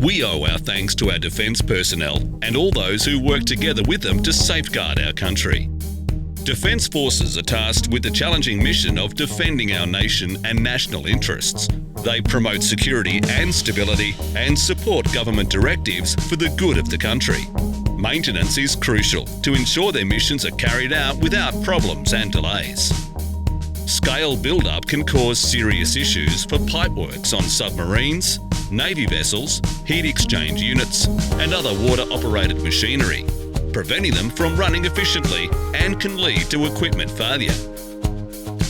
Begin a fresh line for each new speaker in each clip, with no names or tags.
We owe our thanks to our defence personnel and all those who work together with them to safeguard our country. Defence forces are tasked with the challenging mission of defending our nation and national interests. They promote security and stability and support government directives for the good of the country. Maintenance is crucial to ensure their missions are carried out without problems and delays. Scale build-up can cause serious issues for pipeworks on submarines, Navy vessels, heat exchange units and other water-operated machinery, preventing them from running efficiently and can lead to equipment failure.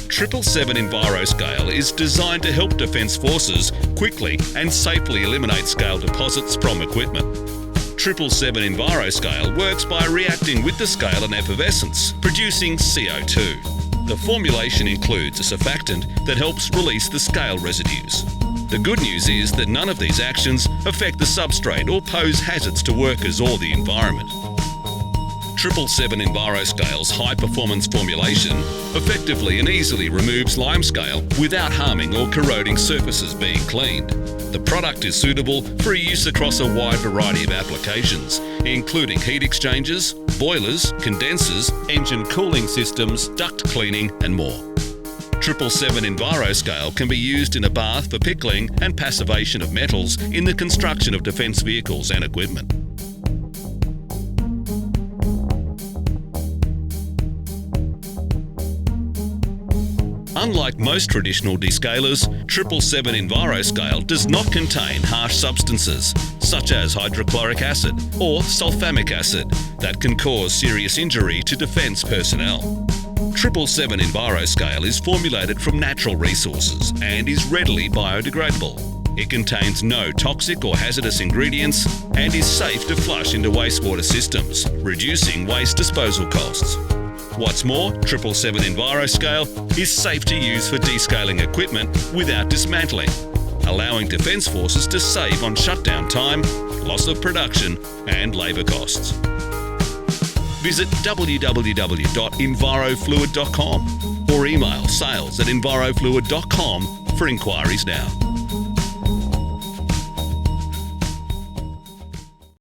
777 EnviroScale is designed to help Defence Forces quickly and safely eliminate scale deposits from equipment. 777 EnviroScale works by reacting with the scale and effervescence, producing CO2. The formulation includes a surfactant that helps release the scale residues. The good news is that none of these actions affect the substrate or pose hazards to workers or the environment. 777 EnviroScale's high-performance formulation effectively and easily removes limescale without harming or corroding surfaces being cleaned. The product is suitable for use across a wide variety of applications, including heat exchangers, boilers, condensers, engine cooling systems, duct cleaning and more. 777 EnviroScale can be used in a bath for pickling and passivation of metals in the construction of defence vehicles and equipment. Unlike most traditional descalers, 777 EnviroScale does not contain harsh substances such as hydrochloric acid or sulfamic acid that can cause serious injury to defence personnel. 777 EnviroScale is formulated from natural resources and is readily biodegradable. It contains no toxic or hazardous ingredients and is safe to flush into wastewater systems, reducing waste disposal costs. What's more, 777 EnviroScale is safe to use for descaling equipment without dismantling, allowing Defence Forces to save on shutdown time, loss of production and labour costs. Visit www.envirofluid.com or email sales@envirofluid.com for inquiries now.